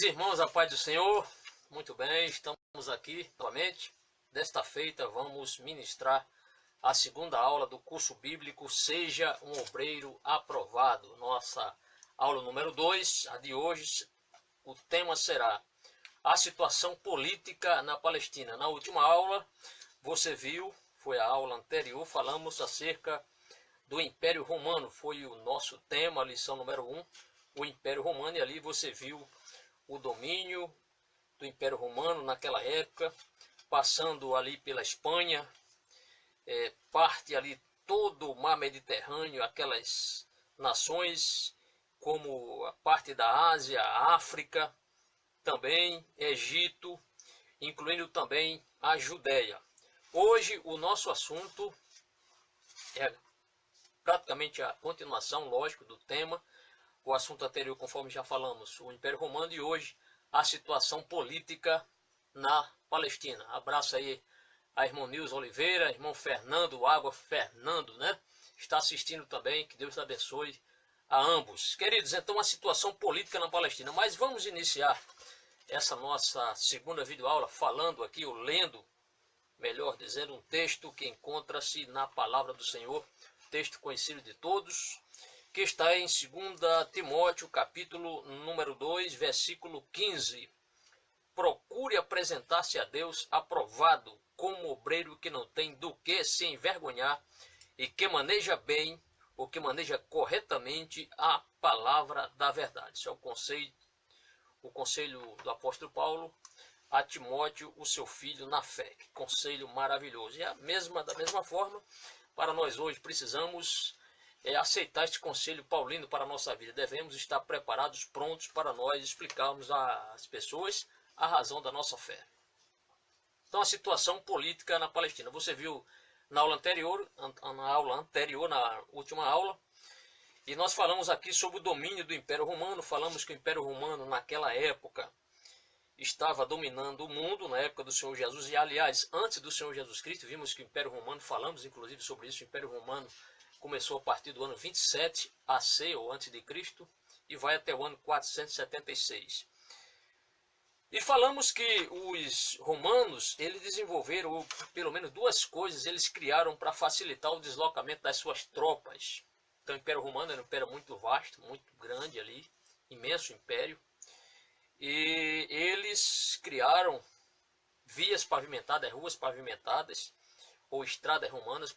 Queridos irmãos, a paz do Senhor, muito bem, estamos aqui novamente. Desta feita vamos ministrar a segunda aula do curso bíblico Seja um Obreiro Aprovado. Nossa aula número 2, a de hoje, o tema será a situação política na Palestina. Na última aula, você viu, foi a aula anterior, falamos acerca do Império Romano, foi o nosso tema, a lição número 1, o Império Romano, e ali você viu o domínio do Império Romano naquela época, passando ali pela Espanha, parte ali todo o mar Mediterrâneo, aquelas nações como a parte da Ásia, a África, também Egito, incluindo também a Judéia. Hoje o nosso assunto é praticamente a continuação, lógico, do tema. O assunto anterior, conforme já falamos, o Império Romano, e hoje a situação política na Palestina. Abraço aí a irmão Nilson Oliveira, irmão Fernando, Água Fernando, né? Está assistindo também, que Deus abençoe a ambos. Queridos, então a situação política na Palestina. Mas vamos iniciar essa nossa segunda videoaula falando aqui, ou lendo, melhor dizendo, um texto que encontra-se na Palavra do Senhor, texto conhecido de todos, que está em 2 Timóteo, capítulo número 2, versículo 15. Procure apresentar-se a Deus aprovado, como obreiro que não tem do que se envergonhar e que maneja bem, ou que maneja corretamente a palavra da verdade. Esse é o conselho do apóstolo Paulo a Timóteo, o seu filho na fé. Que conselho maravilhoso. E da mesma forma, para nós hoje precisamos aceitar este conselho paulino para a nossa vida. Devemos estar preparados, prontos para nós explicarmos às pessoas a razão da nossa fé. Então, a situação política na Palestina. Você viu na aula anterior, na última aula, e nós falamos aqui sobre o domínio do Império Romano. Falamos que o Império Romano, naquela época, estava dominando o mundo, na época do Senhor Jesus. E, aliás, antes do Senhor Jesus Cristo, vimos que o Império Romano, falamos inclusive sobre isso, o Império Romano começou a partir do ano 27 AC, ou antes de Cristo, e vai até o ano 476. E falamos que os romanos, eles desenvolveram, ou pelo menos duas coisas, eles criaram para facilitar o deslocamento das suas tropas. Então o Império Romano era um império muito vasto, muito grande ali, imenso império. E eles criaram vias pavimentadas, ruas pavimentadas, ou estradas romanas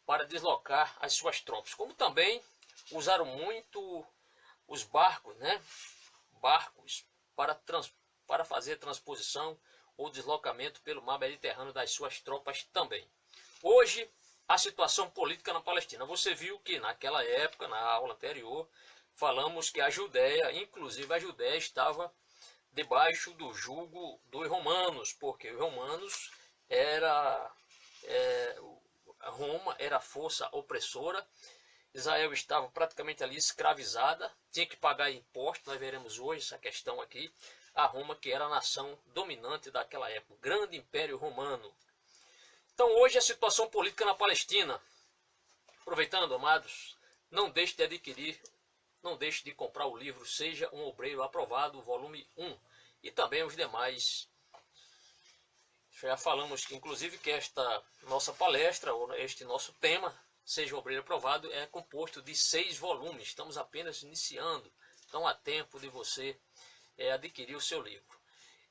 para deslocar as suas tropas. Como também usaram muito os barcos, né? Barcos para fazer transposição ou deslocamento pelo mar Mediterrâneo das suas tropas também. Hoje, a situação política na Palestina. Você viu que naquela época, na aula anterior, falamos que a Judéia, inclusive a Judéia, estava debaixo do jugo dos romanos, porque os romanos Roma era a força opressora. Israel estava praticamente ali escravizada, tinha que pagar impostos. Nós veremos hoje essa questão aqui. A Roma, que era a nação dominante daquela época, o grande Império Romano. Então hoje a situação política na Palestina. Aproveitando, amados, não deixe de adquirir, não deixe de comprar o livro Seja um Obreiro Aprovado, volume 1, e também os demais. Já falamos que, inclusive, que esta nossa palestra, ou este nosso tema, Seja um Obreiro Aprovado, é composto de 6 volumes. Estamos apenas iniciando, então há tempo de você adquirir o seu livro.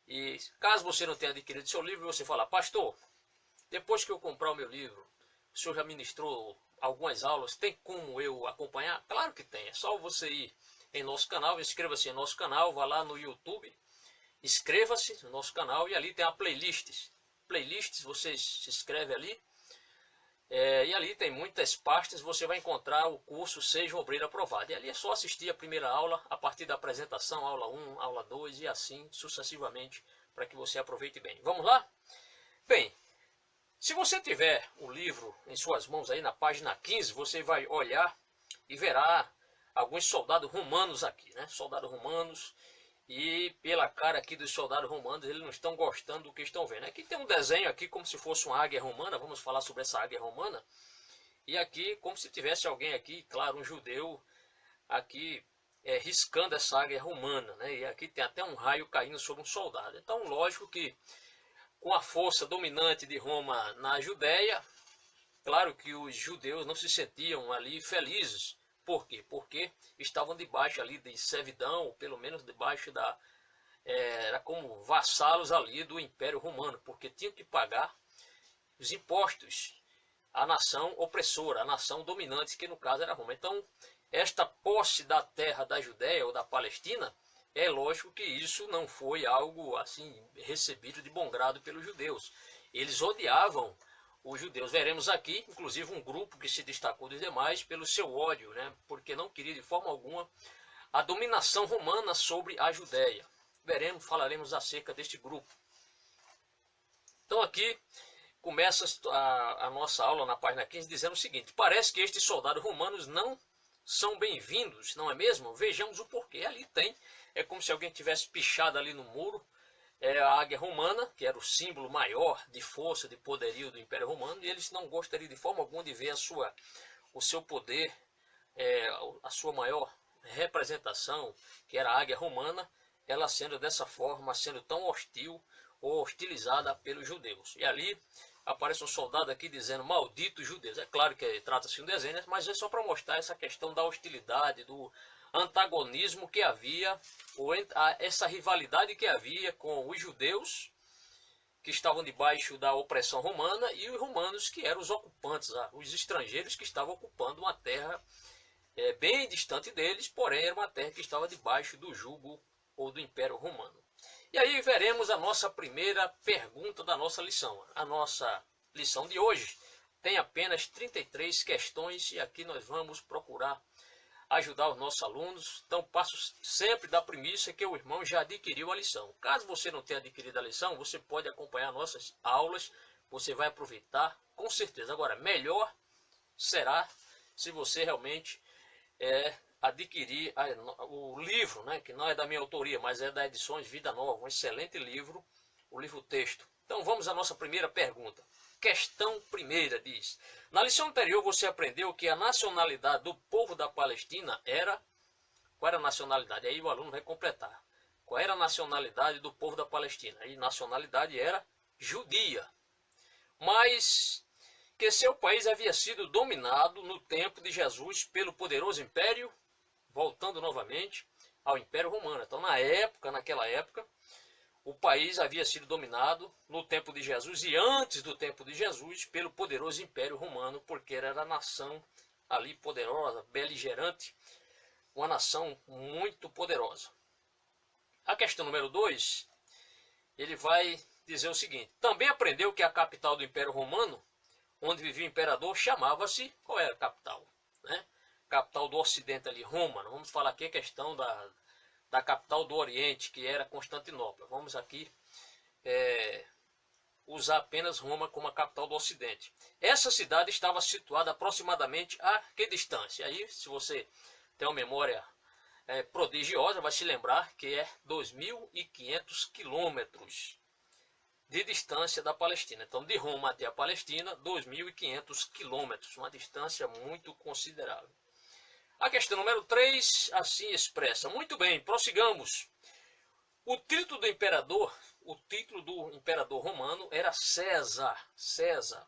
E caso você não tenha adquirido o seu livro, você fala: pastor, depois que eu comprar o meu livro, o senhor já ministrou algumas aulas, tem como eu acompanhar? Claro que tem, é só você ir em nosso canal, inscreva-se em nosso canal, vá lá no YouTube, inscreva-se no nosso canal, e ali tem a playlists, você se inscreve ali, e ali tem muitas pastas. Você vai encontrar o curso Seja um Obreiro Aprovado, e ali é só assistir a primeira aula, a partir da apresentação, aula 1, aula 2 e assim sucessivamente, para que você aproveite bem. Vamos lá? Bem, se você tiver o livro em suas mãos aí na página 15, você vai olhar e verá alguns soldados romanos aqui, né? Soldados romanos. E pela cara aqui dos soldados romanos, eles não estão gostando do que estão vendo. Aqui tem um desenho aqui como se fosse uma águia romana. Vamos falar sobre essa águia romana. E aqui como se tivesse alguém aqui, claro, um judeu aqui riscando essa águia romana, né? E aqui tem até um raio caindo sobre um soldado. Então, lógico que com a força dominante de Roma na Judéia, claro que os judeus não se sentiam ali felizes. Por quê? Porque estavam debaixo ali de servidão, ou pelo menos debaixo da... era como vassalos ali do Império Romano, porque tinham que pagar os impostos à nação opressora, à nação dominante, que no caso era Roma. Então, esta posse da terra da Judéia ou da Palestina, é lógico que isso não foi algo assim recebido de bom grado pelos judeus. Eles odiavam os judeus. Veremos aqui, inclusive, um grupo que se destacou dos demais pelo seu ódio, né? Porque não queria de forma alguma a dominação romana sobre a Judéia. Falaremos acerca deste grupo. Então aqui começa a nossa aula na página 15 dizendo o seguinte: parece que estes soldados romanos não são bem-vindos, não é mesmo? Vejamos o porquê. Ali tem, é como se alguém tivesse pichado ali no muro a águia romana, que era o símbolo maior de força, de poderio do Império Romano, e eles não gostariam de forma alguma de ver o seu poder, a sua maior representação, que era a águia romana, ela sendo dessa forma, sendo tão hostil ou hostilizada pelos judeus. E ali aparece um soldado aqui dizendo malditos judeus. É claro que trata-se de um desenho, mas é só para mostrar essa questão da hostilidade, do antagonismo que havia, ou essa rivalidade que havia com os judeus, que estavam debaixo da opressão romana, e os romanos, que eram os ocupantes, os estrangeiros que estavam ocupando uma terra bem distante deles, porém era uma terra que estava debaixo do jugo ou do Império Romano. E aí veremos a nossa primeira pergunta da nossa lição. A nossa lição de hoje tem apenas 33 questões e aqui nós vamos procurar ajudar os nossos alunos. Então passo sempre da premissa que o irmão já adquiriu a lição. Caso você não tenha adquirido a lição, você pode acompanhar nossas aulas, você vai aproveitar com certeza. Agora, melhor será se você realmente adquirir o livro, né, que não é da minha autoria, mas é da Edições Vida Nova, um excelente livro, o livro texto. Então vamos à nossa primeira pergunta. Questão primeira diz: na lição anterior você aprendeu que a nacionalidade do povo da Palestina era... Qual era a nacionalidade? Aí o aluno vai completar. Qual era a nacionalidade do povo da Palestina? Aí nacionalidade era judia. Mas que seu país havia sido dominado no tempo de Jesus pelo poderoso império, voltando novamente ao Império Romano. Então naquela época, o país havia sido dominado no tempo de Jesus e antes do tempo de Jesus pelo poderoso Império Romano, porque era a nação ali poderosa, beligerante, uma nação muito poderosa. A questão número 2, ele vai dizer o seguinte: também aprendeu que a capital do Império Romano, onde vivia o imperador, chamava-se... Qual era a capital? Né? Capital do Ocidente ali, Roma. Vamos falar aqui a questão da capital do Oriente, que era Constantinopla. Vamos aqui usar apenas Roma como a capital do Ocidente. Essa cidade estava situada aproximadamente a que distância? Aí, se você tem uma memória prodigiosa, vai se lembrar que é 2.500 quilômetros de distância da Palestina. Então, de Roma até a Palestina, 2.500 quilômetros, uma distância muito considerável. A questão número 3, assim expressa. Muito bem, prossigamos. O título do imperador romano era César. César.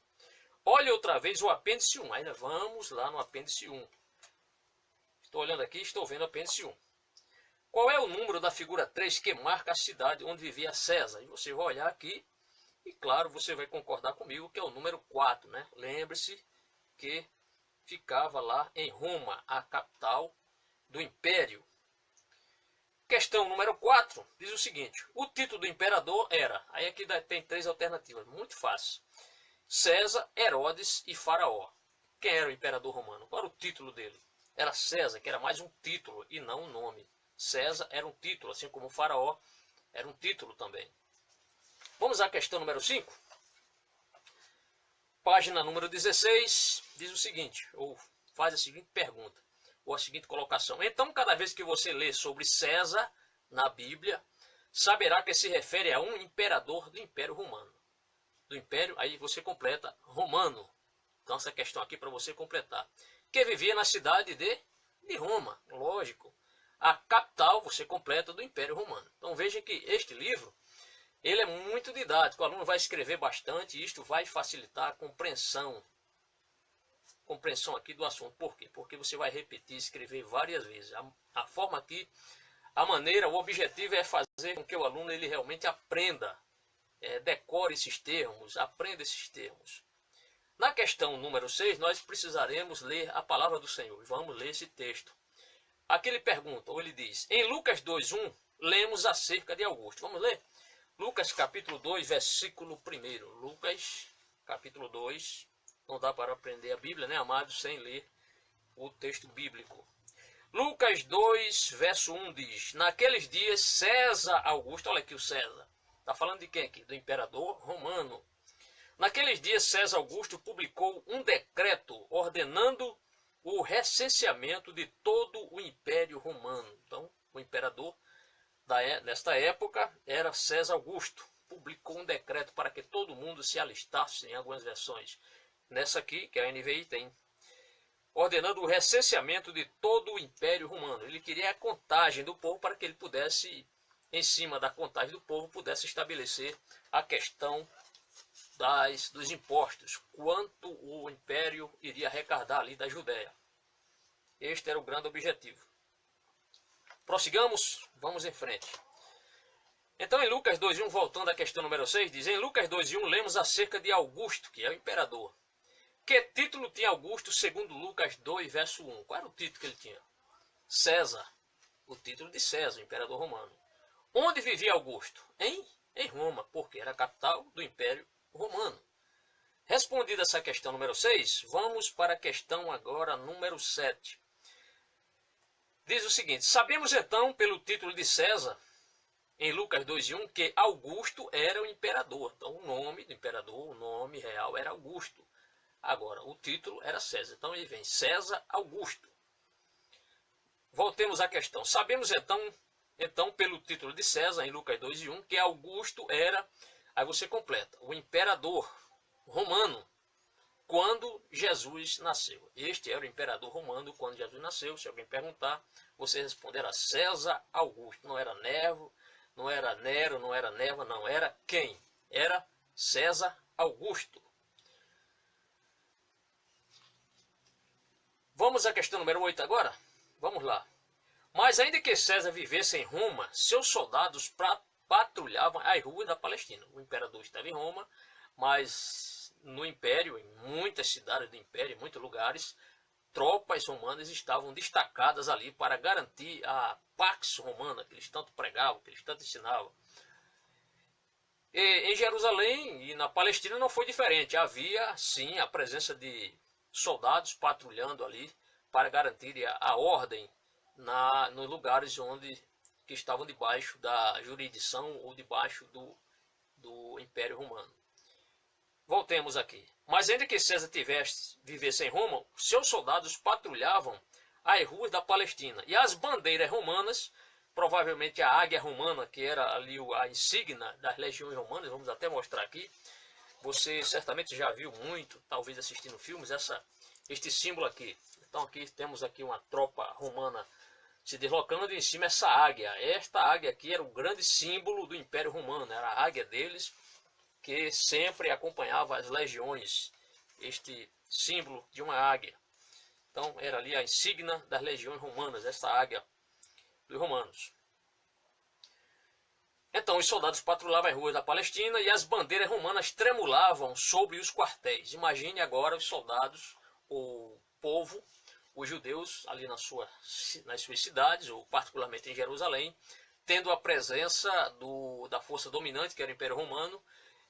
Olha outra vez o apêndice 1. Ainda vamos lá no apêndice 1. Estou olhando aqui, estou vendo o apêndice 1. Qual é o número da figura 3 que marca a cidade onde vivia César? E você vai olhar aqui e, claro, você vai concordar comigo que é o número 4, né? Lembre-se que ficava lá em Roma, a capital do Império. Questão número 4 diz o seguinte: o título do imperador era... Aí aqui tem 3 alternativas, muito fácil. César, Herodes e Faraó. Quem era o imperador romano? Qual era o título dele? Era César, que era mais um título e não um nome. César era um título, assim como Faraó era um título também. Vamos à questão número 5. Página número 16, diz o seguinte, ou faz a seguinte pergunta, ou a seguinte colocação. Então, cada vez que você lê sobre César na Bíblia, saberá que se refere a um imperador do Império Romano. Do Império, aí você completa, romano. Então, essa questão aqui para você completar. Que vivia na cidade de Roma, lógico. a capital, você completa, do Império Romano. Então veja que este livro, ele é muito didático, o aluno vai escrever bastante e isto vai facilitar a compreensão aqui do assunto. Por quê? Porque você vai repetir, escrever várias vezes. A forma aqui, a maneira, o objetivo é fazer com que o aluno ele realmente aprenda, decore esses termos, aprenda esses termos. Na questão número 6, nós precisaremos ler a palavra do Senhor. Vamos ler esse texto. Aqui ele pergunta, ou ele diz, em Lucas 2:1, lemos acerca de Augusto. Vamos ler? Lucas capítulo 2, versículo 1. Lucas capítulo 2, não dá para aprender a Bíblia, né, amados, sem ler o texto bíblico. Lucas 2, verso 1 diz, naqueles dias César Augusto, olha aqui o César, está falando de quem aqui? Do imperador romano. Naqueles dias César Augusto publicou um decreto ordenando o recenseamento de todo o Império Romano. Então, o imperador nesta época era César Augusto. Publicou um decreto para que todo mundo se alistasse, em algumas versões. Nessa aqui, que é a NVI tem, ordenando o recenseamento de todo o Império Romano. Ele queria a contagem do povo para que ele pudesse, em cima da contagem do povo, pudesse estabelecer a questão dos impostos, quanto o império iria arrecadar ali da Judéia. Este era o grande objetivo. Prossigamos, vamos em frente. Então em Lucas 2:1, voltando à questão número 6, diz, em Lucas 2:1 lemos acerca de Augusto, que é o imperador. Que título tinha Augusto segundo Lucas 2, verso 1? Qual era o título que ele tinha? César, o título de César, o imperador romano. Onde vivia Augusto? Em Roma, porque era a capital do Império Romano. Respondida essa questão número 6, vamos para a questão agora número 7. Diz o seguinte, sabemos então pelo título de César, em Lucas 2:1, que Augusto era o imperador. Então o nome do imperador, o nome real era Augusto. Agora, o título era César. Então ele vem César Augusto. Voltemos à questão. Sabemos então pelo título de César, em Lucas 2:1, que Augusto era, aí você completa, o imperador romano quando Jesus nasceu. Este era o imperador romano quando Jesus nasceu. Se alguém perguntar, você responderá César Augusto. Não era Nervo, não era Nero, não era Nerva, não. Era quem? Era César Augusto. Vamos à questão número 8 agora? Vamos lá. Mas ainda que César vivesse em Roma, seus soldados patrulhavam as ruas da Palestina. O imperador estava em Roma, mas no Império, em muitas cidades do Império, em muitos lugares, tropas romanas estavam destacadas ali para garantir a Pax Romana, que eles tanto pregavam, que eles tanto ensinavam. E em Jerusalém e na Palestina não foi diferente. Havia, sim, a presença de soldados patrulhando ali para garantir a ordem nos lugares que estavam debaixo da jurisdição ou debaixo do Império Romano. Voltemos aqui. Mas ainda que César vivesse em Roma, seus soldados patrulhavam as ruas da Palestina. E as bandeiras romanas, provavelmente a águia romana, que era ali a insígnia das legiões romanas, vamos até mostrar aqui. Você certamente já viu muito, talvez assistindo filmes, este símbolo aqui. Então aqui temos aqui uma tropa romana se deslocando, e em cima essa águia. Esta águia aqui era o grande símbolo do Império Romano, era a águia deles, que sempre acompanhava as legiões, este símbolo de uma águia. Então era ali a insígnia das legiões romanas, essa águia dos romanos. Então os soldados patrulhavam as ruas da Palestina e as bandeiras romanas tremulavam sobre os quartéis. Imagine agora os soldados, o povo, os judeus ali nas suas cidades, ou particularmente em Jerusalém, tendo a presença da força dominante, que era o Império Romano,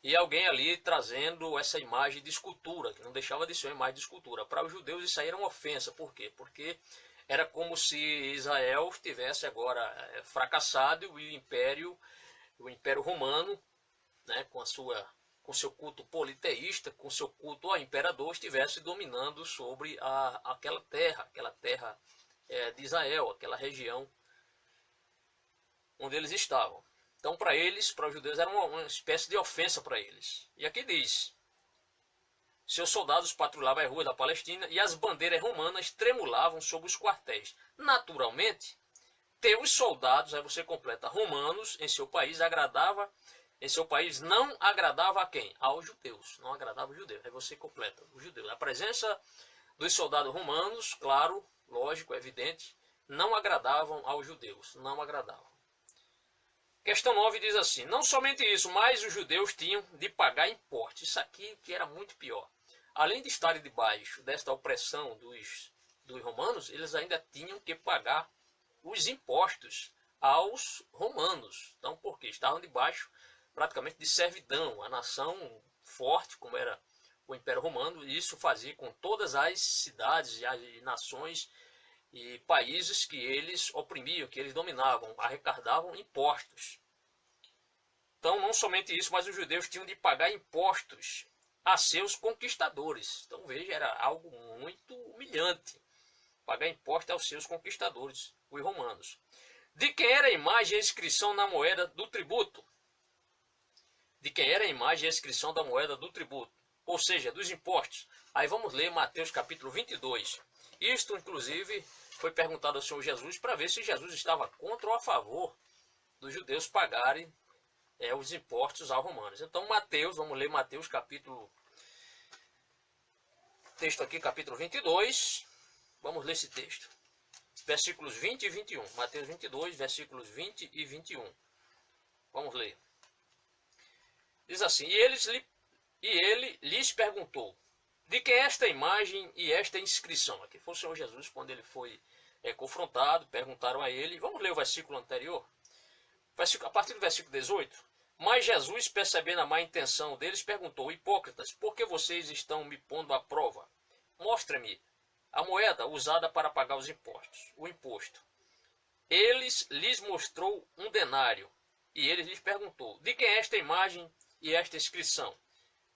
e alguém ali trazendo essa imagem de escultura, que não deixava de ser uma imagem de escultura. Para os judeus isso aí era uma ofensa. Por quê? Porque era como se Israel tivesse agora fracassado e o Império Romano, né, com seu culto politeísta, com seu culto ao imperador, estivesse dominando sobre aquela terra de Israel, aquela região onde eles estavam. Então, para eles, para os judeus, era uma espécie de ofensa para eles. E aqui diz, seus soldados patrulhavam as ruas da Palestina e as bandeiras romanas tremulavam sobre os quartéis. Naturalmente, Mateus soldados, aí você completa, romanos em seu país não agradava a quem? Aos judeus, não agradava os judeus. Aí você completa, os judeus. A presença dos soldados romanos, claro, lógico, evidente, não agradavam aos judeus, não agradavam. Questão 9 diz assim, não somente isso, mas os judeus tinham de pagar impostos. Isso aqui que era muito pior. Além de estarem debaixo desta opressão dos romanos, eles ainda tinham que pagar os impostos aos romanos. Então, porque estavam debaixo praticamente de servidão, a nação forte, como era o Império Romano, e isso fazia com todas as cidades e as nações e países que eles oprimiam, que eles dominavam, arrecadavam impostos. Então, não somente isso, mas os judeus tinham de pagar impostos a seus conquistadores. Então, veja, era algo muito humilhante, pagar impostos aos seus conquistadores, os romanos. De quem era a imagem e a inscrição na moeda do tributo? De quem era a imagem e a inscrição da moeda do tributo, ou seja, dos impostos. Aí vamos ler Mateus capítulo 22. Isto, inclusive, foi perguntado ao Senhor Jesus para ver se Jesus estava contra ou a favor dos judeus pagarem os impostos aos romanos. Então, Mateus, vamos ler Mateus capítulo... Texto aqui, capítulo 22. Vamos ler esse texto. Versículos 20 e 21. Mateus 22, versículos 20 e 21. Vamos ler. Diz assim, e ele lhes perguntou, de que esta imagem e esta inscrição? Aqui foi o Senhor Jesus, quando ele foi confrontado, perguntaram a ele. Vamos ler o versículo anterior. A partir do versículo 18. Mas Jesus, percebendo a má intenção deles, perguntou, hipócritas, por que vocês estão me pondo à prova? Mostre-me a moeda usada para pagar os impostos, o imposto. Lhes mostrou um denário, e ele lhes perguntou, de quem é esta imagem e esta inscrição?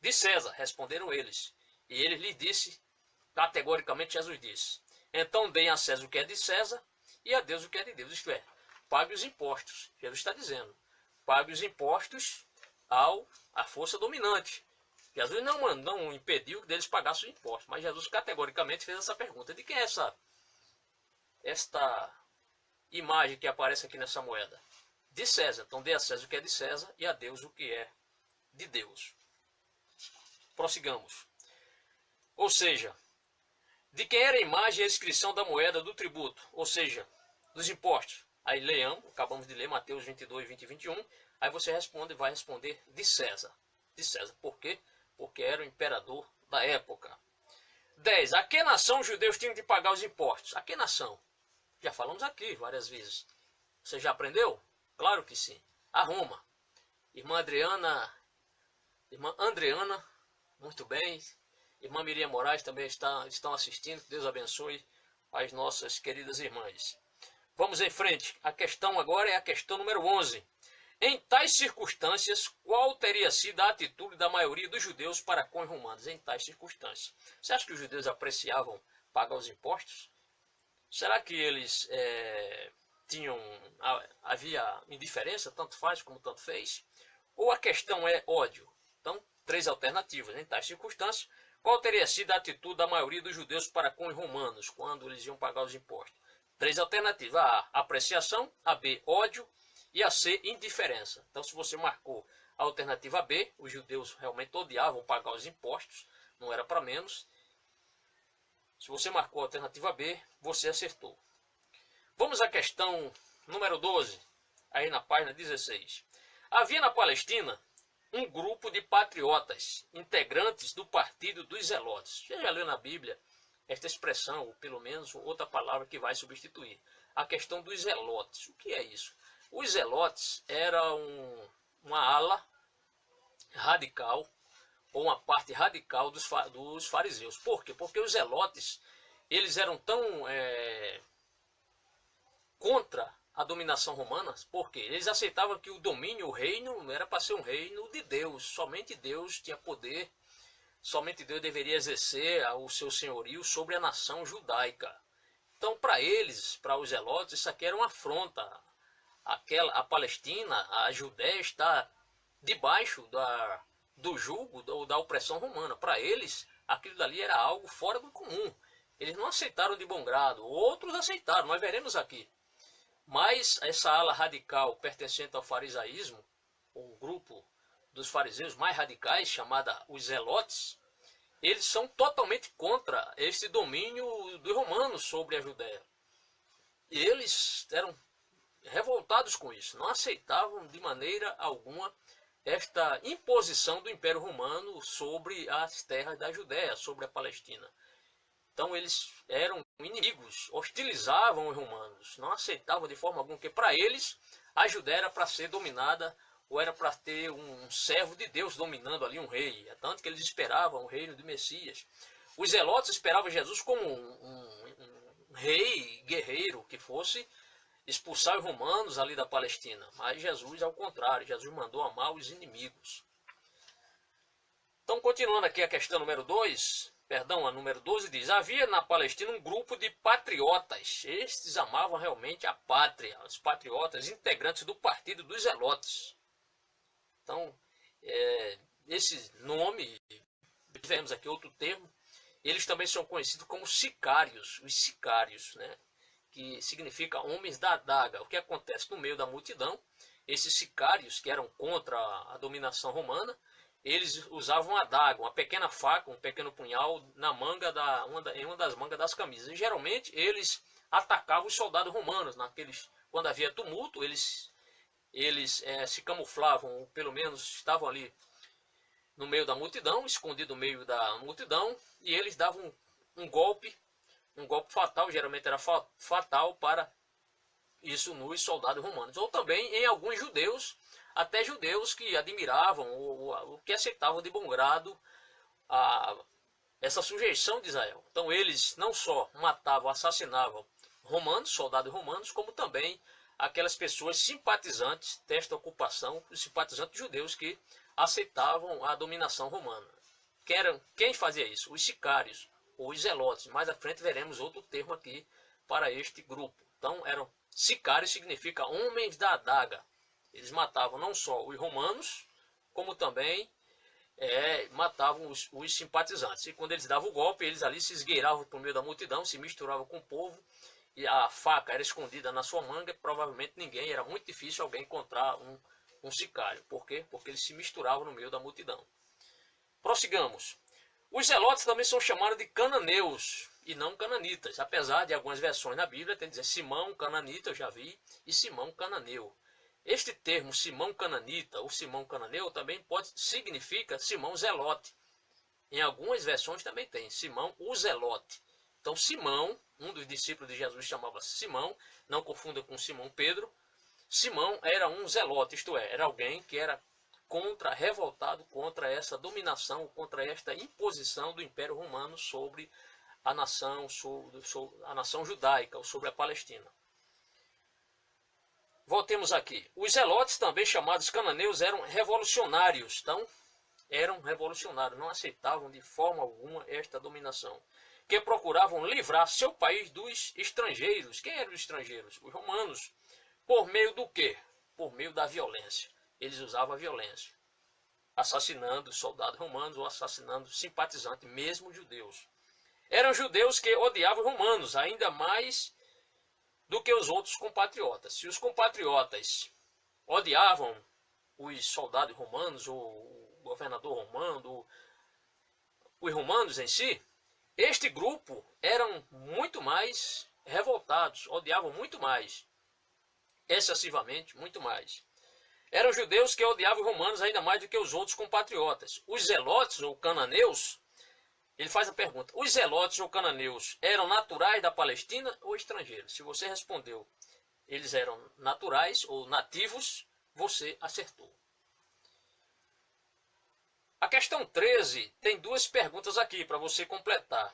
De César, responderam eles. E ele lhe disse, categoricamente Jesus disse, então deem a César o que é de César e a Deus o que é de Deus. Isto é, pague os impostos. Jesus está dizendo, pague os impostos à força dominante. Jesus não impediu que eles pagassem os impostos, mas Jesus categoricamente fez essa pergunta. De quem é esta imagem que aparece aqui nessa moeda? De César. Então dê a César o que é de César e a Deus o que é de Deus. Prossigamos. Ou seja, de quem era a imagem e a inscrição da moeda do tributo, ou seja, dos impostos. Aí leamos, acabamos de ler Mateus 22, 20 e 21. Aí você vai responder de César. De César. Por quê? Porque era o imperador da época. 10. A que nação os judeus tinham de pagar os impostos? A que nação? Já falamos aqui várias vezes. Você já aprendeu? Claro que sim. A Roma. Irmã Andreana, muito bem. Irmã Miriam Moraes também estão assistindo. Que Deus abençoe as nossas queridas irmãs. Vamos em frente. A questão agora é a questão número 11. Em tais circunstâncias, qual teria sido a atitude da maioria dos judeus para com os romanos? Em tais circunstâncias. Você acha que os judeus apreciavam pagar os impostos? Será que eles havia indiferença, tanto faz como tanto fez? Ou a questão é ódio? Então, 3 alternativas. Em tais circunstâncias, qual teria sido a atitude da maioria dos judeus para com os romanos, quando eles iam pagar os impostos? 3 alternativas. A apreciação, a B, ódio, e a C, indiferença. Então, se você marcou a alternativa B, os judeus realmente odiavam pagar os impostos, não era para menos. Se você marcou a alternativa B, você acertou. Vamos à questão número 12, aí na página 16. Havia na Palestina um grupo de patriotas, integrantes do partido dos Zelotes. Você já leu na Bíblia esta expressão, ou pelo menos outra palavra que vai substituir. A questão dos Zelotes. O que é isso? Os Zelotes eram uma ala radical, ou uma parte radical dos fariseus. Por quê? Porque os Zelotes, eles eram tão contra a dominação romana, porque eles aceitavam que o domínio, o reino, era para ser um reino de Deus. Somente Deus tinha poder, somente Deus deveria exercer o seu senhorio sobre a nação judaica. Então, para eles, para os Zelotes, isso aqui era uma afronta. A Palestina, a Judéia está debaixo do jugo ou da opressão romana. Para eles, aquilo dali era algo fora do comum. Eles não aceitaram de bom grado. Outros aceitaram, nós veremos aqui. Mas essa ala radical pertencente ao farisaísmo, um grupo dos fariseus mais radicais, chamada os zelotes, eles são totalmente contra este domínio dos romanos sobre a Judéia. E eles eram revoltados com isso, não aceitavam de maneira alguma esta imposição do Império Romano sobre as terras da Judéia, sobre a Palestina. Então eles eram inimigos, hostilizavam os romanos, não aceitavam de forma alguma, que para eles a Judéia era para ser dominada, ou era para ter um servo de Deus dominando ali, um rei. É tanto que eles esperavam o reino do Messias. Os zelotes esperavam Jesus como um rei guerreiro que fosse expulsar os romanos ali da Palestina. Mas Jesus, ao contrário, Jesus mandou amar os inimigos. Então, continuando aqui a questão número 2, a número 12 diz: havia na Palestina um grupo de patriotas. Estes amavam realmente a pátria, os patriotas, integrantes do partido dos zelotes. Então, esse nome, tivemos aqui outro termo, eles também são conhecidos como sicários, os sicários, né? Que significa homens da adaga. O que acontece no meio da multidão, esses sicários que eram contra a dominação romana, eles usavam uma adaga, uma pequena faca, um pequeno punhal na manga em uma das mangas das camisas. E geralmente eles atacavam os soldados romanos. Quando havia tumulto, eles se camuflavam, ou pelo menos estavam ali no meio da multidão, escondido no meio da multidão, e eles davam um golpe fatal, geralmente era fatal para isso nos soldados romanos. Ou também em alguns judeus, até judeus que admiravam ou que aceitavam de bom grado essa sujeição de Israel. Então eles não só matavam, assassinavam romanos, soldados romanos, como também aquelas pessoas simpatizantes desta ocupação, os simpatizantes judeus que aceitavam a dominação romana. Quem fazia isso? Os sicários, ou os zelotes. Mais à frente veremos outro termo aqui para este grupo. Então, sicários significa homens da adaga. Eles matavam não só os romanos, como também matavam os simpatizantes. E quando eles davam o golpe, eles ali se esgueiravam por meio da multidão, se misturavam com o povo, e a faca era escondida na sua manga, provavelmente era muito difícil alguém encontrar um sicário. Por quê? Porque eles se misturavam no meio da multidão. Prossigamos. Os zelotes também são chamados de cananeus e não cananitas, apesar de algumas versões na Bíblia tem dizer Simão cananita, eu já vi, e Simão cananeu. Este termo Simão cananita ou Simão cananeu também significa Simão zelote. Em algumas versões também tem Simão o zelote. Então Simão, um dos discípulos de Jesus, chamava-se Simão, não confunda com Simão Pedro. Simão era um zelote, isto é, era alguém que era revoltado contra essa dominação, contra esta imposição do Império Romano sobre a nação judaica, ou sobre a Palestina. Voltemos aqui. Os zelotes, também chamados cananeus, eram revolucionários. Então, eram revolucionários, não aceitavam de forma alguma esta dominação, que procuravam livrar seu país dos estrangeiros. Quem eram os estrangeiros? Os romanos. Por meio do quê? Por meio da violência. Eles usavam a violência, assassinando soldados romanos ou assassinando simpatizantes, mesmo judeus. Eram judeus que odiavam os romanos, ainda mais do que os outros compatriotas. Se os compatriotas odiavam os soldados romanos, ou o governador romano, os romanos em si, este grupo eram muito mais revoltados, odiavam muito mais, excessivamente, muito mais. Eram judeus que odiavam os romanos ainda mais do que os outros compatriotas. Os zelotes ou cananeus, ele faz a pergunta, os zelotes ou cananeus eram naturais da Palestina ou estrangeiros? Se você respondeu, eles eram naturais ou nativos, você acertou. A questão 13 tem duas perguntas aqui para você completar.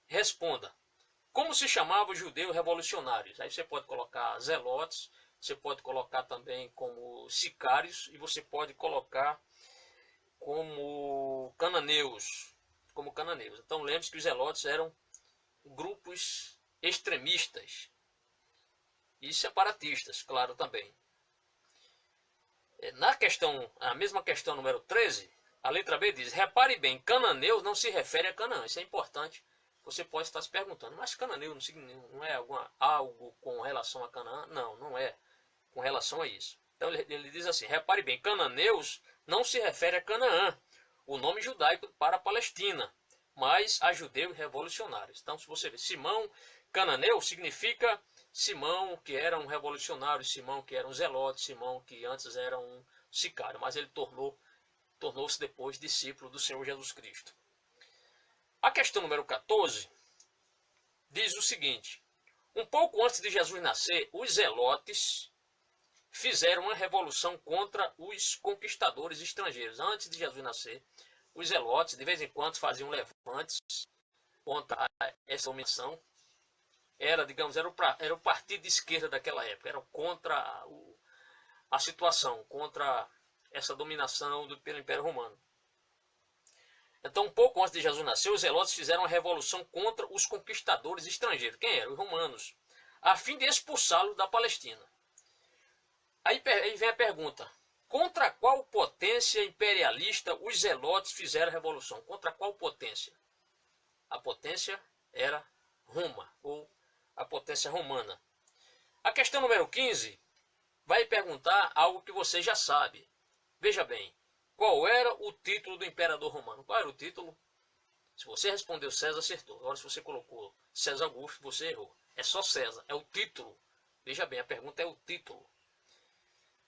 Responda. Como se chamavam os judeus revolucionários? Aí você pode colocar zelotes, você pode colocar também como sicários e você pode colocar como cananeus. Então lembre-se que os zelotes eram grupos extremistas e separatistas, claro, também. A mesma questão número 13, a letra B diz, repare bem, cananeus não se refere a Canaã. Isso é importante Você pode estar se perguntando, mas cananeu não é algo com relação a Canaã? Não, não é com relação a isso. Então ele diz assim, repare bem, cananeus não se refere a Canaã, o nome judaico para a Palestina, mas a judeus revolucionários. Então, se você vê, Simão cananeu significa Simão que era um revolucionário, Simão que era um zelote, Simão que antes era um sicário, mas ele tornou-se depois discípulo do Senhor Jesus Cristo. A questão número 14 diz o seguinte, um pouco antes de Jesus nascer, os zelotes fizeram uma revolução contra os conquistadores estrangeiros. Antes de Jesus nascer, os zelotes de vez em quando faziam levantes contra essa dominação. Era o partido de esquerda daquela época, era contra a situação, contra essa dominação pelo Império Romano. Então, um pouco antes de Jesus nascer, os zelotes fizeram uma revolução contra os conquistadores estrangeiros. Quem eram? Os romanos, a fim de expulsá-los da Palestina. Aí vem a pergunta, contra qual potência imperialista os zelotes fizeram a revolução? Contra qual potência? A potência era Roma, ou a potência romana. A questão número 15 vai perguntar algo que você já sabe. Veja bem, qual era o título do imperador romano? Qual era o título? Se você respondeu César, acertou. Agora, se você colocou César Augusto, você errou. É só César, é o título. Veja bem, a pergunta é o título.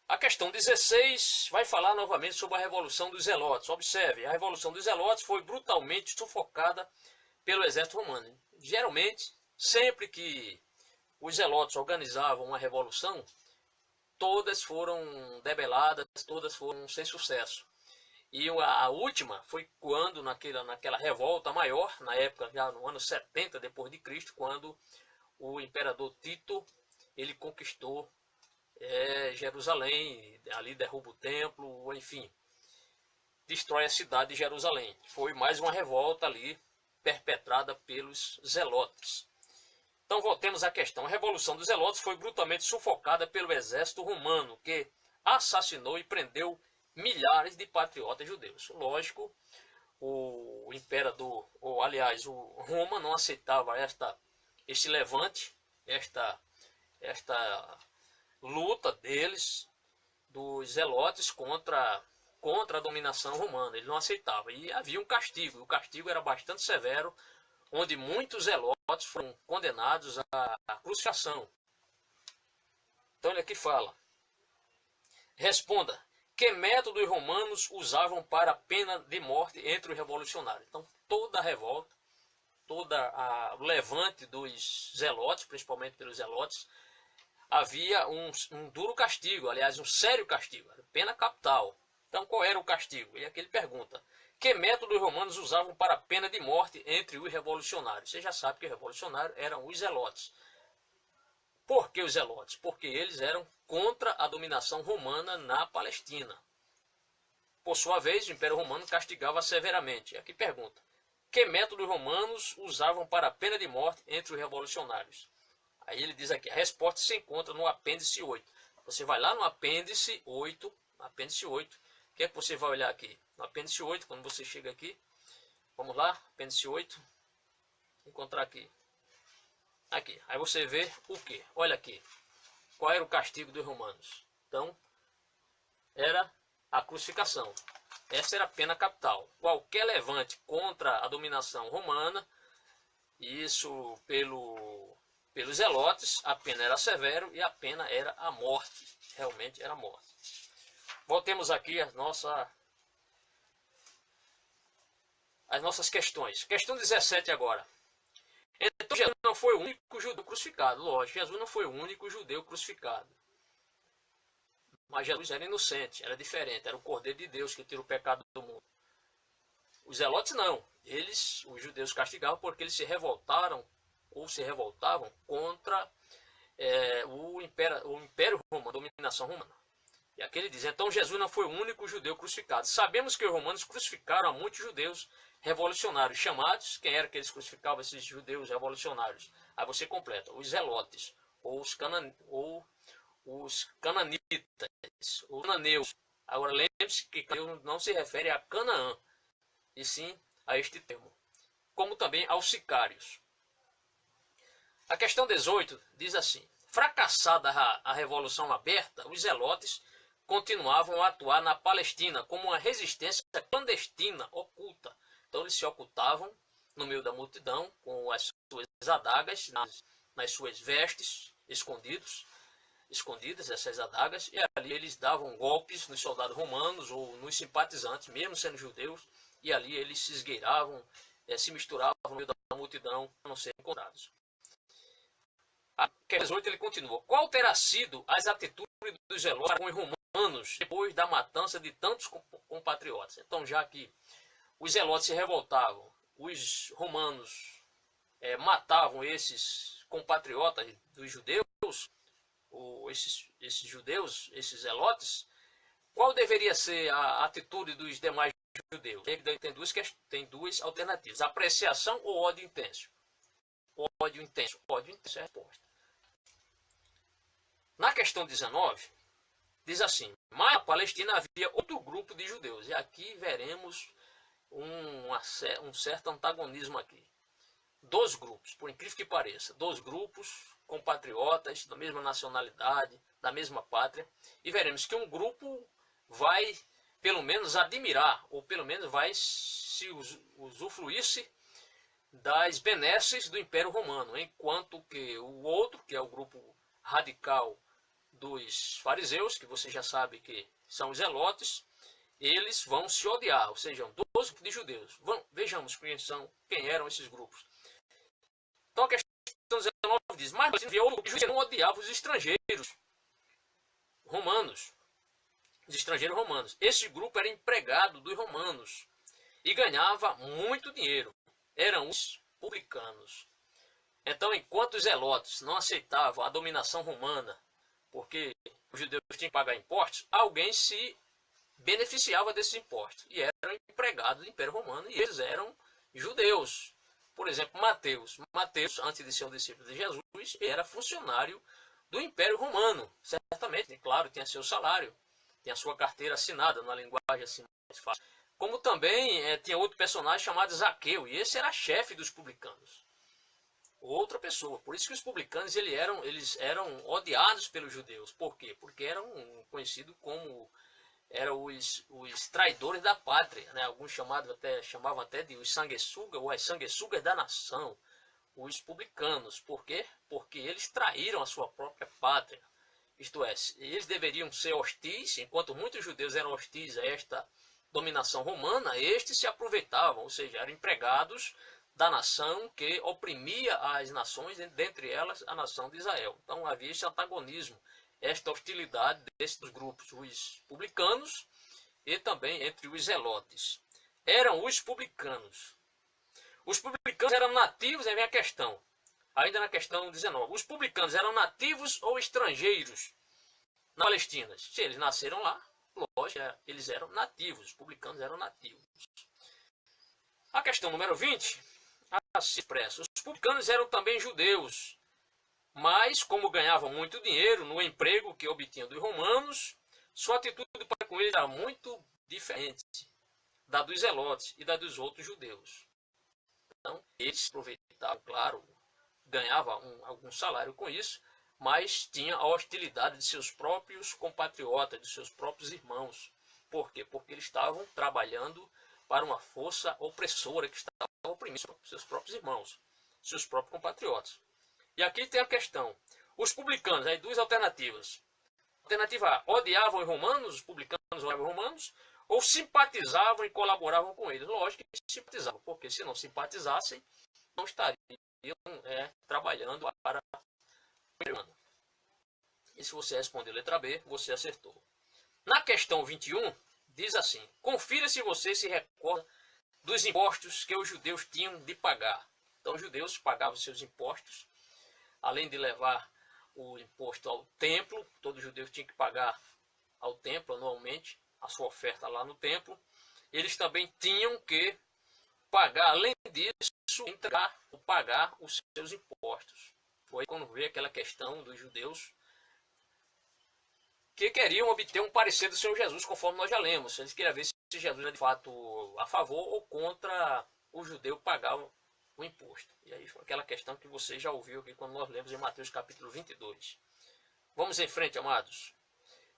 A questão 16 vai falar novamente sobre a Revolução dos Zelotes. Observe, a Revolução dos Zelotes foi brutalmente sufocada pelo exército romano. Geralmente, sempre que os zelotes organizavam uma revolução, todas foram debeladas, todas foram sem sucesso. E a última foi quando, naquela revolta maior, na época, já no ano 70 depois de Cristo, quando o imperador Tito, ele conquistou Jerusalém, ali derruba o templo, enfim, destrói a cidade de Jerusalém. Foi mais uma revolta ali, perpetrada pelos zelotes. Então voltemos à questão. A Revolução dos Zelotes foi brutalmente sufocada pelo exército romano, que assassinou e prendeu milhares de patriotas judeus. Lógico, o imperador, ou aliás, o Roma não aceitava este levante, esta luta deles, dos zelotes contra a dominação romana. Ele não aceitava. E havia um castigo. E o castigo era bastante severo, onde muitos zelotes foram condenados à crucificação. Então ele aqui fala. Responda. Que método os romanos usavam para a pena de morte entre os revolucionários? Então toda a revolta, o levante dos zelotes, principalmente pelos zelotes, havia um duro castigo, aliás, um sério castigo, pena capital. Então, qual era o castigo? E aqui ele pergunta, que método os romanos usavam para a pena de morte entre os revolucionários? Você já sabe que os revolucionários eram os zelotes. Por que os zelotes? Porque eles eram contra a dominação romana na Palestina. Por sua vez, o Império Romano castigava severamente. E aqui pergunta, que método os romanos usavam para a pena de morte entre os revolucionários? Aí ele diz aqui, a resposta se encontra no apêndice 8. Você vai lá no apêndice 8, o que é que você vai olhar aqui? No apêndice 8, quando você chega aqui, vamos lá, apêndice 8, encontrar aqui. Aqui, aí você vê o que? Olha aqui, qual era o castigo dos romanos? Então, era a crucificação. Essa era a pena capital. Qualquer levante contra a dominação romana, isso pelos zelotes, a pena era severa e a pena era a morte. Realmente era a morte. Voltemos aqui às nossas questões. Questão 17 agora. Então Jesus não foi o único judeu crucificado. Lógico, Jesus não foi o único judeu crucificado. Mas Jesus era inocente, era diferente, era o Cordeiro de Deus que tira o pecado do mundo. Os zelotes não. Os judeus castigavam porque eles se revoltaram ou se revoltavam contra o Império Romano, a dominação romana. E aqui ele diz, então Jesus não foi o único judeu crucificado. Sabemos que os romanos crucificaram a muitos judeus revolucionários, chamados, quem era que eles crucificavam esses judeus revolucionários? Aí você completa, os zelotes, ou os cananitas, os cananeus. Agora lembre-se que Deus não se refere a Canaã, e sim a este termo. como também aos sicários. A questão 18 diz assim: fracassada a Revolução Aberta, os zelotes continuavam a atuar na Palestina como uma resistência clandestina, oculta. Então eles se ocultavam no meio da multidão com as suas adagas nas suas vestes, escondidas essas adagas, e ali eles davam golpes nos soldados romanos ou nos simpatizantes, mesmo sendo judeus, e ali eles se esgueiravam, se misturavam no meio da multidão para não serem encontrados. A 18 ele continua: qual terá sido as atitudes dos zelotes com os romanos depois da matança de tantos compatriotas? Então, já que os zelotes se revoltavam, os romanos matavam esses compatriotas dos judeus, ou esses judeus, esses zelotes, qual deveria ser a atitude dos demais judeus? Tem duas alternativas: apreciação ou ódio intenso. Ódio intenso é a resposta. Na questão 19, diz assim: mas na Palestina havia outro grupo de judeus. E aqui veremos um certo antagonismo aqui. Dois grupos, por incrível que pareça, dois grupos compatriotas da mesma nacionalidade, da mesma pátria, e veremos que um grupo vai, pelo menos, admirar, ou pelo menos vai se usufruir-se das benesses do Império Romano, enquanto que o outro, que é o grupo radical dos fariseus, que você já sabe que são os zelotes, eles vão se odiar, ou seja, dois grupos de judeus. Vejamos quem eram esses grupos. Então a questão 19 diz: mas havia outro grupo que não odiava os estrangeiros romanos. Os estrangeiros romanos. Esse grupo era empregado dos romanos e ganhava muito dinheiro. Eram os publicanos. Então, enquanto os zelotes não aceitavam a dominação romana, porque os judeus tinham que pagar impostos, alguém se beneficiava desses impostos. E eram empregados do Império Romano, e eles eram judeus. Por exemplo, Mateus. Mateus, antes de ser um discípulo de Jesus, era funcionário do Império Romano. Certamente, claro, tinha seu salário, tinha sua carteira assinada, na linguagem assim mais fácil. Como também tinha outro personagem chamado Zaqueu, e esse era chefe dos publicanos. Outra pessoa. Por isso que os publicanos eles eram odiados pelos judeus. Por quê? Porque eram conhecidos como os traidores da pátria, né? Alguns chamavam até de os sanguessugas, ou as sanguessugas da nação, os publicanos. Por quê? Porque eles traíram a sua própria pátria. Isto é, eles deveriam ser hostis, enquanto muitos judeus eram hostis a esta dominação romana, estes se aproveitavam, ou seja, eram empregados da nação que oprimia as nações, dentre elas a nação de Israel. Então havia esse antagonismo, esta hostilidade desses grupos, os publicanos e também entre os zelotes. Eram os publicanos. Os publicanos eram nativos, aí vem a questão, ainda na questão 19. Os publicanos eram nativos ou estrangeiros na Palestina? Se eles nasceram lá, lógico, eles eram nativos, os publicanos eram nativos. A questão número 20, assim expressa: os publicanos eram também judeus, mas como ganhavam muito dinheiro no emprego que obtinham dos romanos, sua atitude para com eles era muito diferente da dos zelotes e da dos outros judeus. Então, eles aproveitavam, claro, ganhavam algum salário com isso, mas tinha a hostilidade de seus próprios compatriotas, de seus próprios irmãos. Por quê? Porque eles estavam trabalhando para uma força opressora que estava oprimindo seus próprios irmãos, seus próprios compatriotas. E aqui tem a questão: os publicanos, aí duas alternativas. Alternativa A: odiavam os romanos, os publicanos odiavam os romanos, ou simpatizavam e colaboravam com eles. Lógico que simpatizavam, porque se não simpatizassem, não estariam trabalhando para o romano. E se você respondeu letra B, você acertou. Na questão 21, diz assim: confira se você se recorda dos impostos que os judeus tinham de pagar. Então os judeus pagavam seus impostos, além de levar o imposto ao templo. Todo judeu tinha que pagar ao templo anualmente a sua oferta lá no templo. Eles também tinham que pagar, além disso, entregar ou pagar os seus impostos. Foi quando veio aquela questão dos judeus que queriam obter um parecer do Senhor Jesus, conforme nós já lemos. Eles queriam ver se Jesus era de fato a favor ou contra o judeu pagar o imposto. E aí foi aquela questão que você já ouviu aqui quando nós lemos em Mateus capítulo 22. Vamos em frente, amados.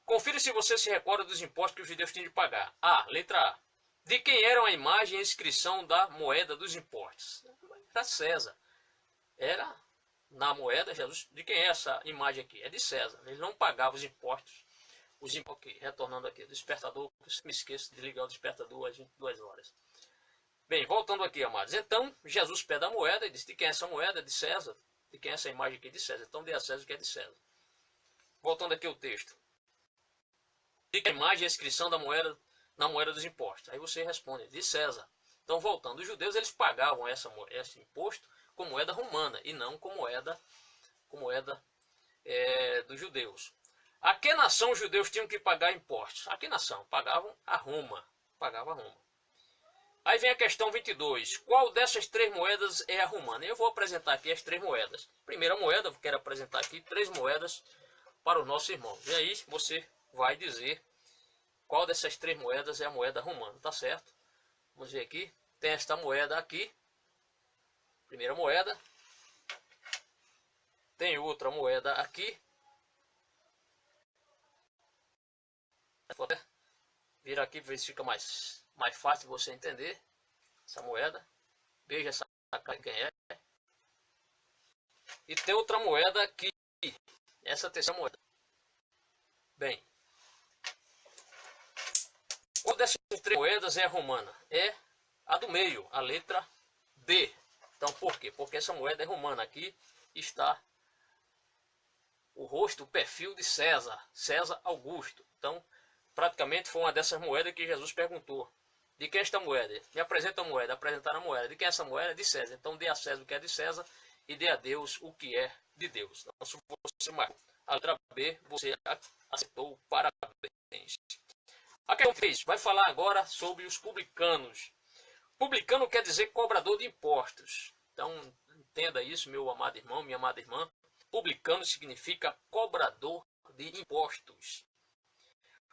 Confira se você se recorda dos impostos que os judeus tinham de pagar. A. Letra A. De quem eram a imagem e a inscrição da moeda dos impostos? Era César. Era na moeda, Jesus. De quem é essa imagem aqui? É de César. Ele não pagava os impostos. Ok, retornando aqui. Despertador. Me esqueço de ligar o despertador às 22 horas. Bem, voltando aqui, amados. Então, Jesus pede a moeda e diz: de quem é essa moeda? De César. De quem é essa imagem aqui? De César. Então, dê a César o que é de César. Voltando aqui ao texto. De que a imagem e a inscrição da moeda na moeda dos impostos? Aí você responde: de César. Então, voltando, os judeus eles pagavam esse imposto com moeda romana e não com moeda dos judeus. A que nação os judeus tinham que pagar impostos? A que nação? Pagavam a Roma. Aí vem a questão 22. Qual dessas três moedas é a romana? Eu vou apresentar aqui as três moedas. Primeira moeda, eu quero apresentar aqui três moedas para os nossos irmãos. E aí você vai dizer qual dessas três moedas é a moeda romana, tá certo? Vamos ver aqui. Tem esta moeda aqui. Primeira moeda. Tem outra moeda aqui. Vou até vir aqui para ver se fica mais fácil você entender essa moeda. Veja essa cara quem é. E tem outra moeda aqui. Essa terceira moeda. Bem. Qual dessas três moedas é a romana? É a do meio, a letra D. Então por quê? Porque essa moeda é romana. Aqui está o rosto, o perfil de César. César Augusto. Então praticamente foi uma dessas moedas que Jesus perguntou. De quem é esta moeda? Me apresenta a moeda. Apresentaram a moeda. De quem é essa moeda? De César. Então dê a César o que é de César e dê a Deus o que é de Deus. Então se você marcou a letra B, você acertou. Parabéns. A questão 3 vai falar agora sobre os publicanos. Publicano quer dizer cobrador de impostos. Então entenda isso, meu amado irmão, minha amada irmã. Publicano significa cobrador de impostos.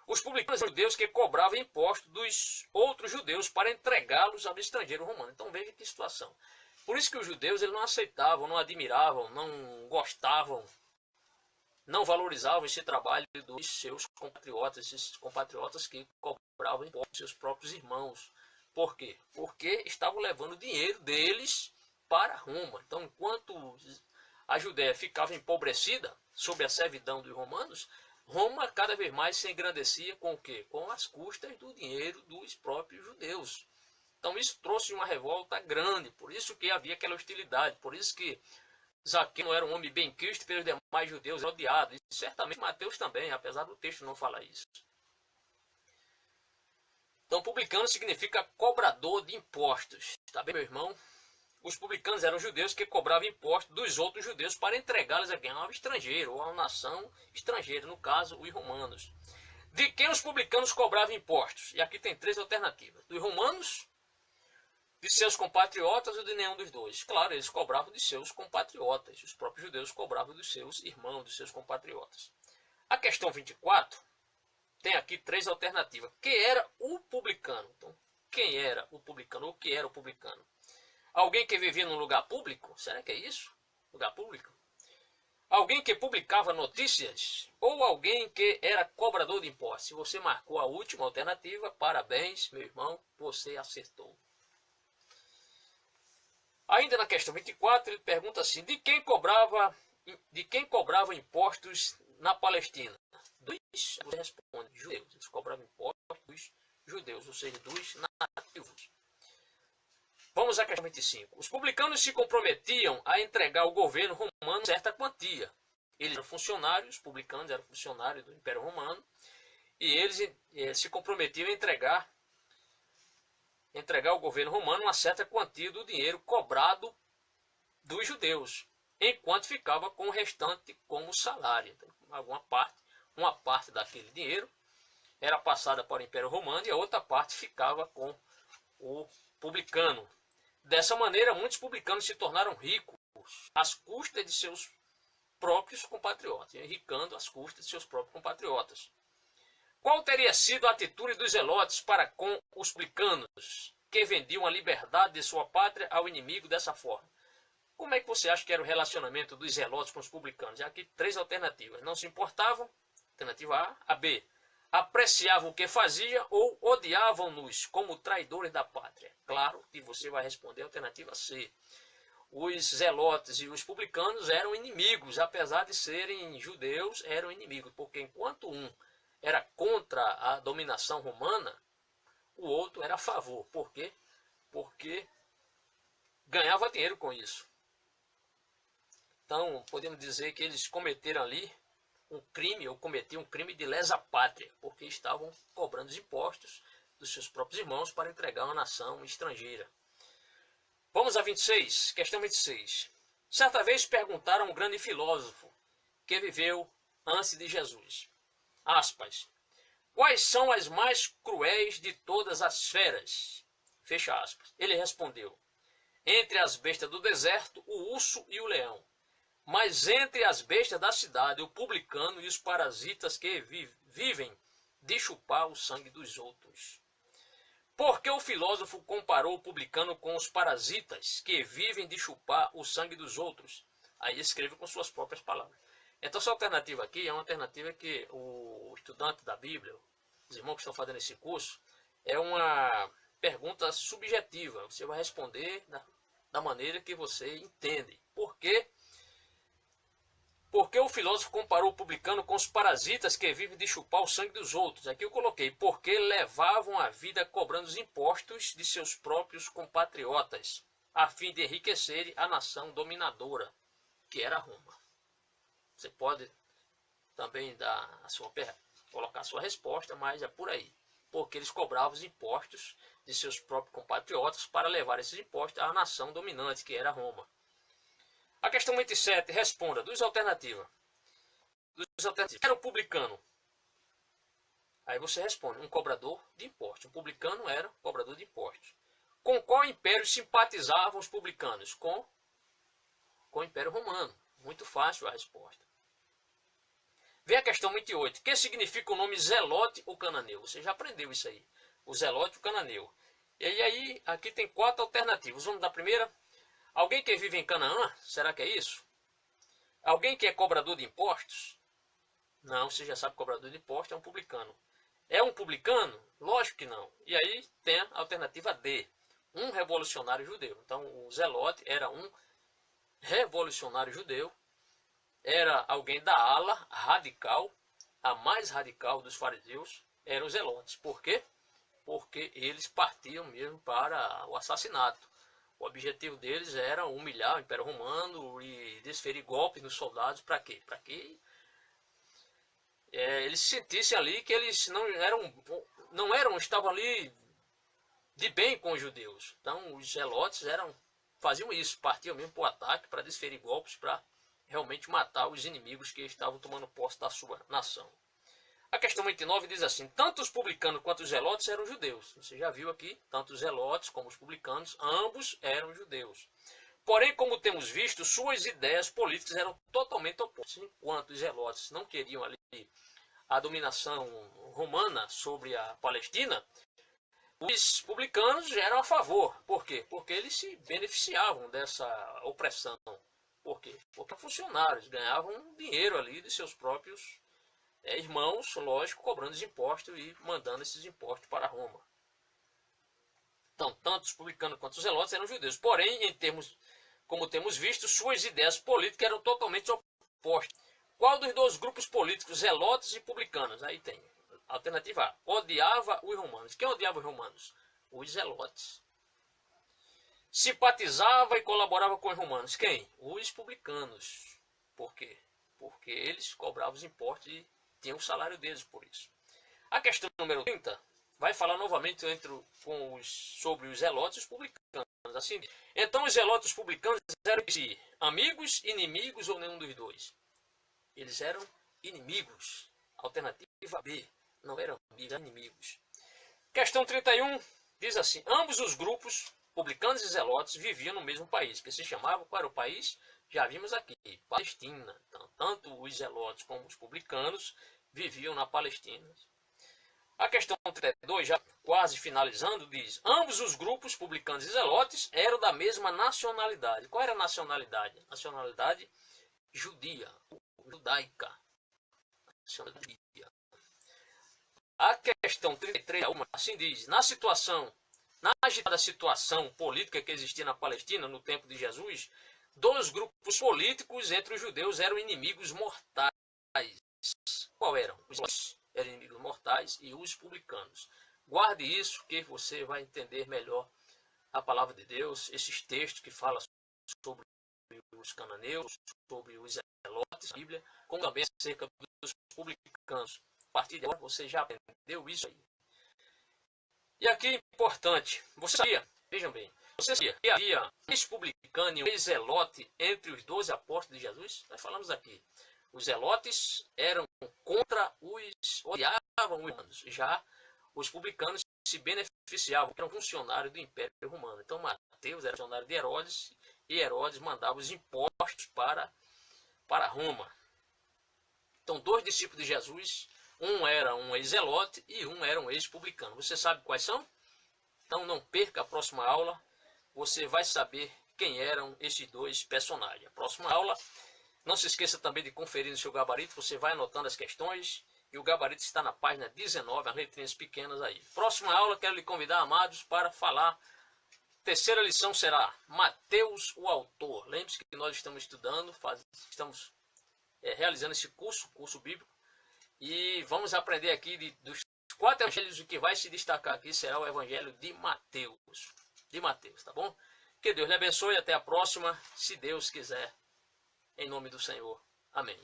Os publicanos eram judeus que cobravam impostos dos outros judeus para entregá-los ao estrangeiro romano. Então veja que situação. Por isso que os judeus eles não aceitavam, não admiravam, não gostavam, não valorizavam esse trabalho dos seus compatriotas, esses compatriotas que cobravam impostos dos seus próprios irmãos. Por quê? Porque estavam levando o dinheiro deles para Roma. Então, enquanto a Judéia ficava empobrecida sob a servidão dos romanos, Roma cada vez mais se engrandecia com o quê? Com as custas do dinheiro dos próprios judeus. Então isso trouxe uma revolta grande, por isso que havia aquela hostilidade, por isso que Zaqueu não era um homem bem quisto pelos demais judeus, odiado. E certamente Mateus também, apesar do texto não falar isso. Então publicano significa cobrador de impostos. Tá bem, meu irmão? Os publicanos eram judeus que cobravam impostos dos outros judeus para entregá-los a quem? Ao estrangeiro, ou a uma nação estrangeira, no caso, os romanos. De quem os publicanos cobravam impostos? E aqui tem três alternativas. Dos romanos, de seus compatriotas ou de nenhum dos dois? Claro, eles cobravam de seus compatriotas. Os próprios judeus cobravam dos seus irmãos, dos seus compatriotas. A questão 24 tem aqui três alternativas. Quem era o publicano? Então, quem era o publicano? O que era o publicano? Alguém que vivia num lugar público? Será que é isso? Lugar público? Alguém que publicava notícias? Ou alguém que era cobrador de impostos? Se você marcou a última alternativa, parabéns, meu irmão, você acertou. Ainda na questão 24, ele pergunta assim: de quem cobrava impostos na Palestina? Você responde: judeus. Eles cobravam impostos dos judeus, ou seja, dos nativos. Vamos à questão 25. Os publicanos se comprometiam a entregar ao governo romano certa quantia. Eles eram funcionários, os publicanos eram funcionários do Império Romano, e eles se comprometiam a entregar ao governo romano uma certa quantia do dinheiro cobrado dos judeus, enquanto ficava com o restante como salário. Então, uma parte daquele dinheiro era passada para o Império Romano e a outra parte ficava com o publicano. Dessa maneira, muitos publicanos se tornaram ricos às custas de seus próprios compatriotas, enriquecendo às custas de seus próprios compatriotas. Qual teria sido a atitude dos zelotes para com os publicanos? que vendiam a liberdade de sua pátria ao inimigo dessa forma. Como é que você acha que era o relacionamento dos zelotes com os publicanos? E aqui 3 alternativas. Não se importavam, alternativa A. A B. Apreciavam o que fazia ou odiavam-nos como traidores da pátria. Claro que você vai responder a alternativa C. Os zelotes e os publicanos eram inimigos, apesar de serem judeus, eram inimigos, porque enquanto um era contra a dominação romana, o outro era a favor. Por quê? Porque ganhava dinheiro com isso. Então, podemos dizer que eles cometeram ali um crime, ou cometiam um crime de lesa pátria, porque estavam cobrando os impostos dos seus próprios irmãos para entregar a uma nação estrangeira. Vamos a 26, questão 26. Certa vez perguntaram a um grande filósofo que viveu antes de Jesus. Aspas. Quais são as mais cruéis de todas as feras? Fecha aspas. Ele respondeu. Entre as bestas do deserto, o urso e o leão. Mas entre as bestas da cidade, o publicano e os parasitas que vivem de chupar o sangue dos outros. Por que o filósofo comparou o publicano com os parasitas que vivem de chupar o sangue dos outros? Aí escreve com suas próprias palavras. Então essa alternativa aqui é uma alternativa que o estudante da Bíblia, os irmãos que estão fazendo esse curso, é uma pergunta subjetiva. Você vai responder da maneira que você entende. Por quê? Porque o filósofo comparou o publicano com os parasitas que vivem de chupar o sangue dos outros. Aqui eu coloquei, porque levavam a vida cobrando os impostos de seus próprios compatriotas, a fim de enriquecerem a nação dominadora, que era Roma. Você pode também colocar a sua resposta, mas é por aí. Porque eles cobravam os impostos de seus próprios compatriotas para levar esses impostos à nação dominante, que era Roma. A questão 27, responda. Duas alternativas. Era um publicano. Aí você responde, um cobrador de impostos. Um publicano era um cobrador de impostos. Com qual império simpatizavam os publicanos? Com o Império Romano. Muito fácil a resposta. Vem a questão 28. O que significa o nome Zelote ou Cananeu? Você já aprendeu isso aí. O Zelote e o Cananeu. E aí, aqui tem 4 alternativas. Vamos da primeira. Alguém que vive em Canaã? Será que é isso? Alguém que é cobrador de impostos? Não, você já sabe que cobrador de impostos é um publicano. É um publicano? Lógico que não. E aí tem a alternativa D. Um revolucionário judeu. Então o Zelote era um revolucionário judeu. Era alguém da ala radical, a mais radical dos fariseus, eram os zelotes. Por quê? Porque eles partiam mesmo para o assassinato. O objetivo deles era humilhar o Império Romano e desferir golpes nos soldados. Para quê? Para que eles sentissem ali que eles estavam ali de bem com os judeus. Então os zelotes faziam isso, partiam mesmo para o ataque, para desferir golpes, para realmente matar os inimigos que estavam tomando posse da sua nação. A questão 29 diz assim, tanto os publicanos quanto os zelotes eram judeus. Você já viu aqui, tanto os zelotes como os publicanos, ambos eram judeus. Porém, como temos visto, suas ideias políticas eram totalmente opostas. Enquanto os zelotes não queriam ali a dominação romana sobre a Palestina, os publicanos eram a favor. Por quê? Porque eles se beneficiavam dessa opressão. Por quê? Porque funcionários ganhavam dinheiro ali de seus próprios irmãos, lógico, cobrando os impostos e mandando esses impostos para Roma. Então, tanto os publicanos quanto os zelotes eram judeus. Porém, como temos visto, suas ideias políticas eram totalmente opostas. Qual dos dois grupos políticos, zelotes e publicanos? Aí tem. Alternativa A. Odiava os romanos. Quem odiava os romanos? Os zelotes. Simpatizava e colaborava com os romanos. Quem? Os publicanos. Por quê? Porque eles cobravam os impostos e tinham o salário deles por isso. A questão número 30 vai falar novamente sobre os zelotes e os publicanos. Assim, então os zelotes e os publicanos eram amigos, inimigos ou nenhum dos dois? Eles eram inimigos. Alternativa B. Não eram amigos, eram inimigos. Questão 31 diz assim, ambos os grupos, publicanos e zelotes, viviam no mesmo país, que se chamava, qual era o país? Já vimos aqui, Palestina. Então, tanto os zelotes como os publicanos viviam na Palestina. A questão 32, já quase finalizando, diz: ambos os grupos, publicanos e zelotes, eram da mesma nacionalidade. Qual era a nacionalidade? Nacionalidade judia, judaica. A questão 33, assim diz: na agitada situação política que existia na Palestina no tempo de Jesus, dois grupos políticos entre os judeus eram inimigos mortais. Qual eram? Os eram inimigos mortais e os publicanos. Guarde isso que você vai entender melhor a palavra de Deus, esses textos que falam sobre os cananeus, sobre os zelotes, a Bíblia, como também acerca dos publicanos. A partir de agora você já aprendeu isso aí. E aqui é importante, você sabia, vejam bem, você sabia que havia um ex-publicano e um ex-zelote entre os 12 apóstolos de Jesus? Nós falamos aqui. Os zelotes eram contra odiavam os romanos. Já os publicanos se beneficiavam, eram funcionários do Império Romano. Então Mateus era funcionário de Herodes e Herodes mandava os impostos para Roma. Então, dois discípulos de Jesus, um era um ex-zelote e um era um ex-publicano. Você sabe quais são? Então não perca a próxima aula, você vai saber quem eram esses dois personagens. A próxima aula, não se esqueça também de conferir no seu gabarito, você vai anotando as questões e o gabarito está na página 19, as letrinhas pequenas aí. Próxima aula, quero lhe convidar, amados, para falar. Terceira lição será Mateus, o autor. Lembre-se que nós estamos estudando, estamos realizando esse curso bíblico, e vamos aprender aqui dos 4 evangelhos. O que vai se destacar aqui será o evangelho de Mateus. Tá bom? Que Deus lhe abençoe e até a próxima, se Deus quiser. Em nome do Senhor. Amém.